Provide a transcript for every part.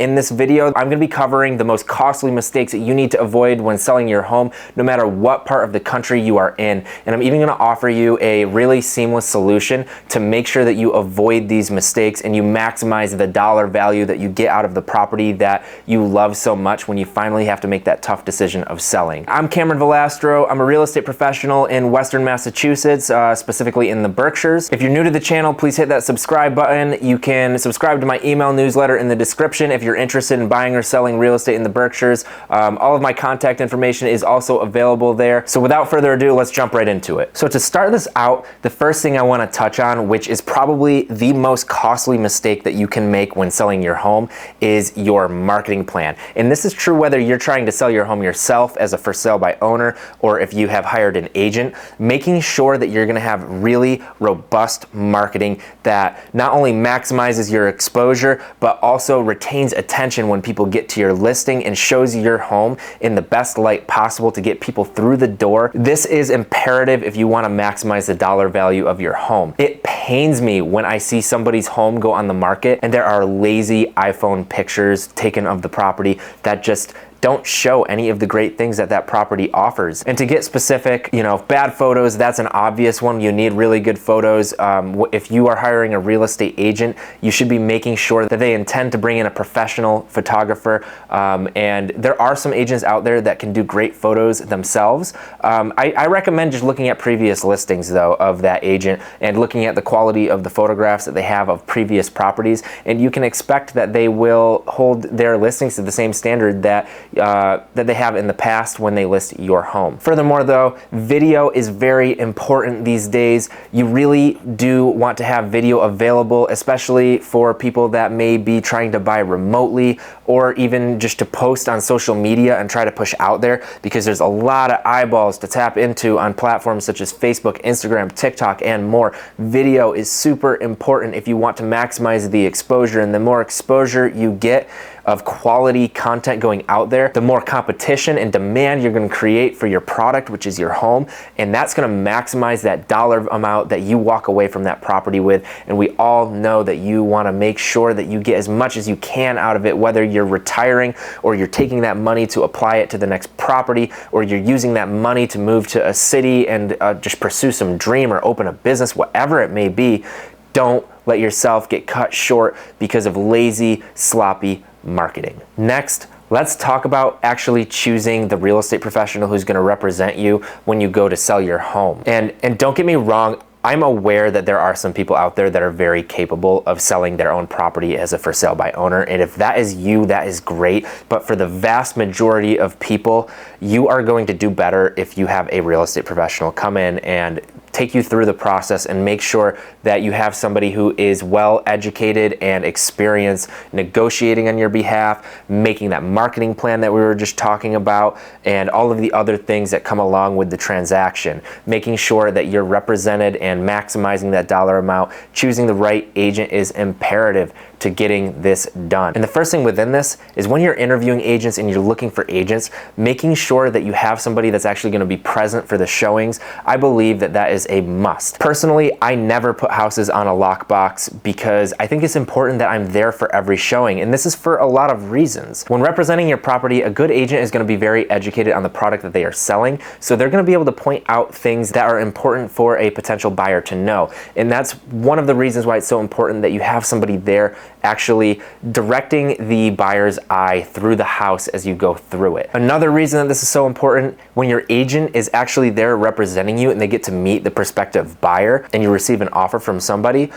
In this video, I'm going to be covering the most costly mistakes that you need to avoid when selling your home, no matter what part of the country you are in. And I'm even going to offer you a really seamless solution to make sure that you avoid these mistakes and you maximize the dollar value that you get out of the property that you love so much when you finally have to make that tough decision of selling. I'm Cameron Volastro. I'm a real estate professional in Western Massachusetts, specifically in the Berkshires. If you're new to the channel, please hit that subscribe button. You can subscribe to my email newsletter in the description if you're interested in buying or selling real estate in the Berkshires. All of my contact information is also available there. So without further ado, let's jump right into it. So to start this out, the first thing I want to touch on, which is probably the most costly mistake that you can make when selling your home, is your marketing plan. And this is true whether you're trying to sell your home yourself as a for sale by owner or if you have hired an agent. Making sure that you're going to have really robust marketing that not only maximizes your exposure but also retains attention when people get to your listing and shows your home in the best light possible to get people through the door. This is imperative if you want to maximize the dollar value of your home. It pains me when I see somebody's home go on the market and there are lazy iPhone pictures taken of the property that just don't show any of the great things that that property offers. And to get specific, bad photos, that's an obvious one. You need really good photos. If you are hiring a real estate agent, you should be making sure that they intend to bring in a professional photographer. And there are some agents out there that can do great photos themselves. I recommend just looking at previous listings though of that agent and looking at the quality of the photographs that they have of previous properties. And you can expect that they will hold their listings to the same standard that they have in the past when they list your home. Furthermore though, video is very important these days. You really do want to have video available, especially for people that may be trying to buy remotely or even just to post on social media and try to push out there, because there's a lot of eyeballs to tap into on platforms such as Facebook, Instagram, TikTok, and more. Video is super important if you want to maximize the exposure, and the more exposure you get of quality content going out there, the more competition and demand you're going to create for your product, which is your home, and that's going to maximize that dollar amount that you walk away from that property with. And we all know that you want to make sure that you get as much as you can out of it, whether you're retiring or you're taking that money to apply it to the next property, or you're using that money to move to a city and just pursue some dream or open a business, whatever it may be. Don't let yourself get cut short because of lazy, sloppy marketing. Next, let's talk about actually choosing the real estate professional who's going to represent you when you go to sell your home. And don't get me wrong, I'm aware that there are some people out there that are very capable of selling their own property as a for sale by owner. And if that is you, that is great. But for the vast majority of people, you are going to do better if you have a real estate professional come in and take you through the process and make sure that you have somebody who is well educated and experienced negotiating on your behalf, making that marketing plan that we were just talking about, and all of the other things that come along with the transaction. Making sure that you're represented and maximizing that dollar amount. Choosing the right agent is imperative to getting this done. And the first thing within this is when you're interviewing agents and you're looking for agents, making sure that you have somebody that's actually going to be present for the showings. I believe that that is a must. Personally, I never put houses on a lockbox because I think it's important that I'm there for every showing, and this is for a lot of reasons. When representing your property, a good agent is going to be very educated on the product that they are selling, so they're going to be able to point out things that are important for a potential buyer to know. And that's one of the reasons why it's so important that you have somebody there actually directing the buyer's eye through the house as you go through it. Another reason that this is so important, when your agent is actually there representing you and they get to meet the prospective buyer and you receive an offer from somebody,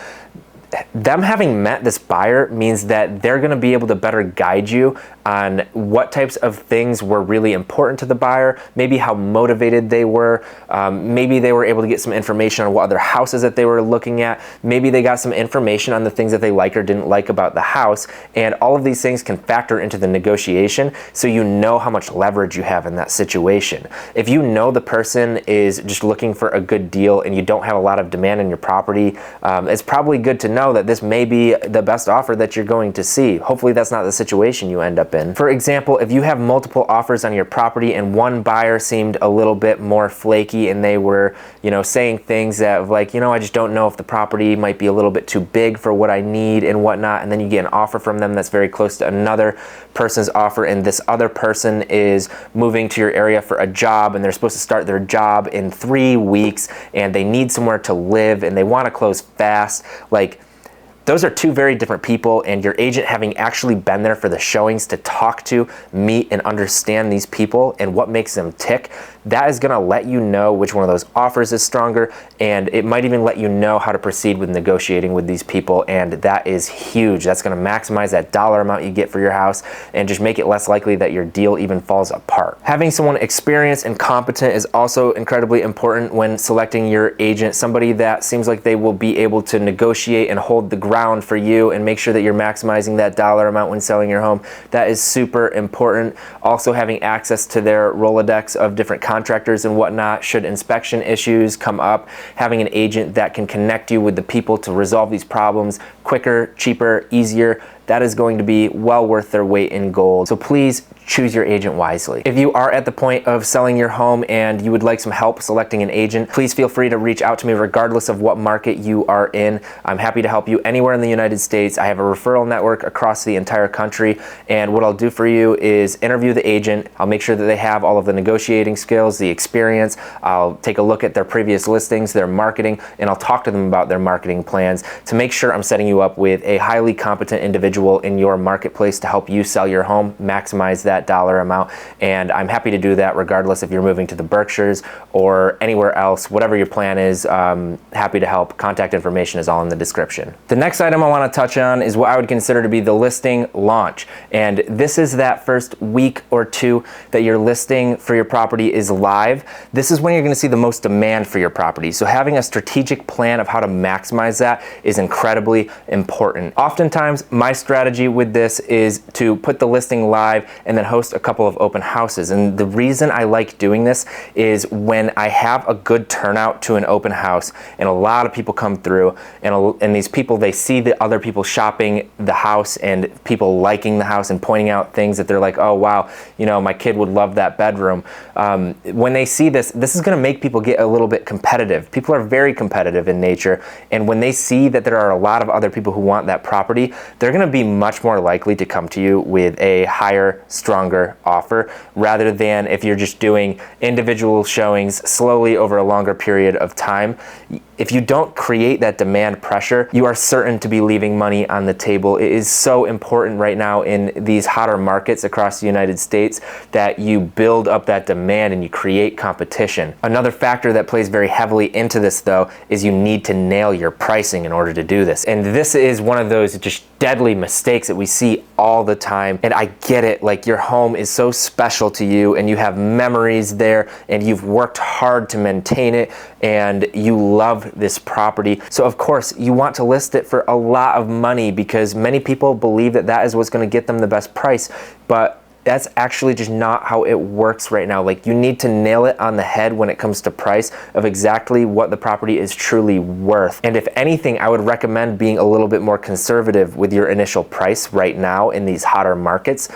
them having met this buyer means that they're going to be able to better guide you on what types of things were really important to the buyer, maybe how motivated they were, maybe they were able to get some information on what other houses that they were looking at, maybe they got some information on the things that they like or didn't like about the house, and all of these things can factor into the negotiation so you know how much leverage you have in that situation. If you know the person is just looking for a good deal and you don't have a lot of demand in your property, it's probably good to know know that this may be the best offer that you're going to see. Hopefully that's not the situation you end up in. For example, if you have multiple offers on your property and one buyer seemed a little bit more flaky and they were, saying things that like, I just don't know if the property might be a little bit too big for what I need and whatnot, and then you get an offer from them that's very close to another person's offer, and this other person is moving to your area for a job and they're supposed to start their job in 3 weeks and they need somewhere to live and they want to close fast. Like, those are two very different people, and your agent having actually been there for the showings to talk to, meet, and understand these people and what makes them tick, that is gonna let you know which one of those offers is stronger, and it might even let you know how to proceed with negotiating with these people, and that is huge. That's gonna maximize that dollar amount you get for your house and just make it less likely that your deal even falls apart. Having someone experienced and competent is also incredibly important when selecting your agent, somebody that seems like they will be able to negotiate and hold the ground for you and make sure that you're maximizing that dollar amount when selling your home. That is super important. Also, having access to their Rolodex of different contractors and whatnot should inspection issues come up. Having an agent that can connect you with the people to resolve these problems quicker, cheaper, easier, that is going to be well worth their weight in gold. So please choose your agent wisely. If you are at the point of selling your home and you would like some help selecting an agent, please feel free to reach out to me regardless of what market you are in. I'm happy to help you anywhere in the United States. I have a referral network across the entire country, and what I'll do for you is interview the agent. I'll make sure that they have all of the negotiating skills, the experience. I'll take a look at their previous listings, their marketing, and I'll talk to them about their marketing plans to make sure I'm setting you up with a highly competent individual in your marketplace to help you sell your home, maximize that dollar amount. And I'm happy to do that regardless if you're moving to the Berkshires or anywhere else. Whatever your plan is, happy to help. Contact information is all in the description. The next item I want to touch on is what I would consider to be the listing launch. And this is that first week or two that your listing for your property is live. This is when you're going to see the most demand for your property. So having a strategic plan of how to maximize that is incredibly important. Oftentimes, my strategy with this is to put the listing live and then host a couple of open houses. And the reason I like doing this is when I have a good turnout to an open house and a lot of people come through, and these people, they see the other people shopping the house and people liking the house and pointing out things that they're like, oh wow, my kid would love that bedroom. When they see this is going to make people get a little bit competitive. People are very competitive in nature, and when they see that there are a lot of other people who want that property, they're going to be much more likely to come to you with a higher, stronger offer, rather than if you're just doing individual showings slowly over a longer period of time. If you don't create that demand pressure, you are certain to be leaving money on the table. It is so important right now in these hotter markets across the United States that you build up that demand and you create competition. Another factor that plays very heavily into this, though, is you need to nail your pricing in order to do this. And this is one of those just deadly mistakes that we see all the time. And I get it, like your home is so special to you and you have memories there and you've worked hard to maintain it and you love this property. So of course you want to list it for a lot of money because many people believe that that is what's going to get them the best price. But that's actually just not how it works right now. Like, you need to nail it on the head when it comes to price of exactly what the property is truly worth. And if anything, I would recommend being a little bit more conservative with your initial price right now in these hotter markets.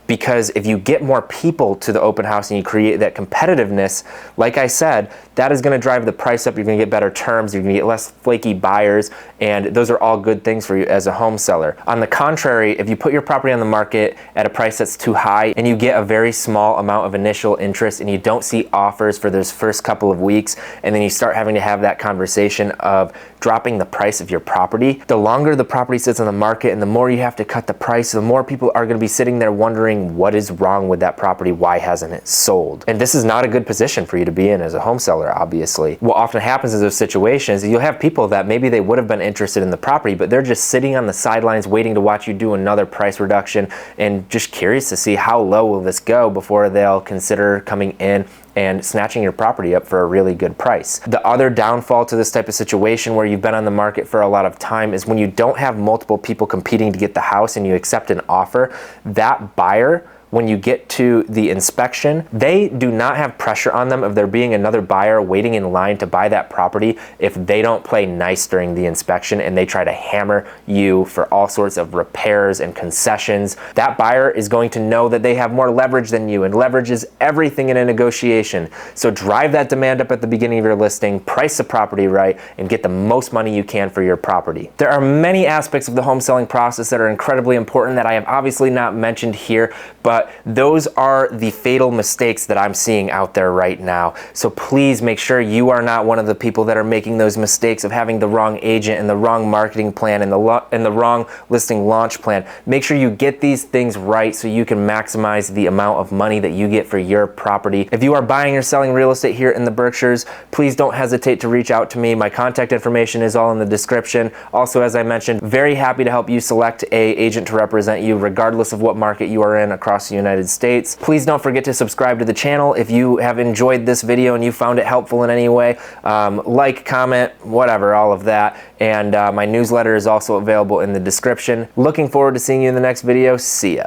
Because if you get more people to the open house and you create that competitiveness, like I said, that is going to drive the price up. You're going to get better terms, you're going to get less flaky buyers, and those are all good things for you as a home seller. On the contrary, if you put your property on the market at a price that's too high and you get a very small amount of initial interest and you don't see offers for those first couple of weeks, and then you start having to have that conversation of dropping the price of your property, the longer the property sits on the market and the more you have to cut the price, the more people are going to be sitting there wondering what is wrong with that property, why hasn't it sold? And this is not a good position for you to be in as a home seller, obviously. What often happens in those situations is you'll have people that maybe they would have been interested in the property, but they're just sitting on the sidelines waiting to watch you do another price reduction and just curious to see how low will this go before they'll consider coming in and snatching your property up for a really good price. The other downfall to this type of situation where you've been on the market for a lot of time is when you don't have multiple people competing to get the house and you accept an offer, that buyer when you get to the inspection, they do not have pressure on them of there being another buyer waiting in line to buy that property if they don't play nice during the inspection and they try to hammer you for all sorts of repairs and concessions. That buyer is going to know that they have more leverage than you, and leverage is everything in a negotiation. So drive that demand up at the beginning of your listing, price the property right, and get the most money you can for your property. There are many aspects of the home selling process that are incredibly important that I have obviously not mentioned here, but those are the fatal mistakes that I'm seeing out there right now. So please make sure you are not one of the people that are making those mistakes of having the wrong agent and the wrong marketing plan and the wrong listing launch plan. Make sure you get these things right so you can maximize the amount of money that you get for your property. If you are buying or selling real estate here in the Berkshires, please don't hesitate to reach out to me. My contact information is all in the description. Also, as I mentioned, very happy to help you select an agent to represent you regardless of what market you are in across the United States. Please don't forget to subscribe to the channel if you have enjoyed this video and you found it helpful in any way. Like, comment, whatever, all of that. And my newsletter is also available in the description. Looking forward to seeing you in the next video. See ya.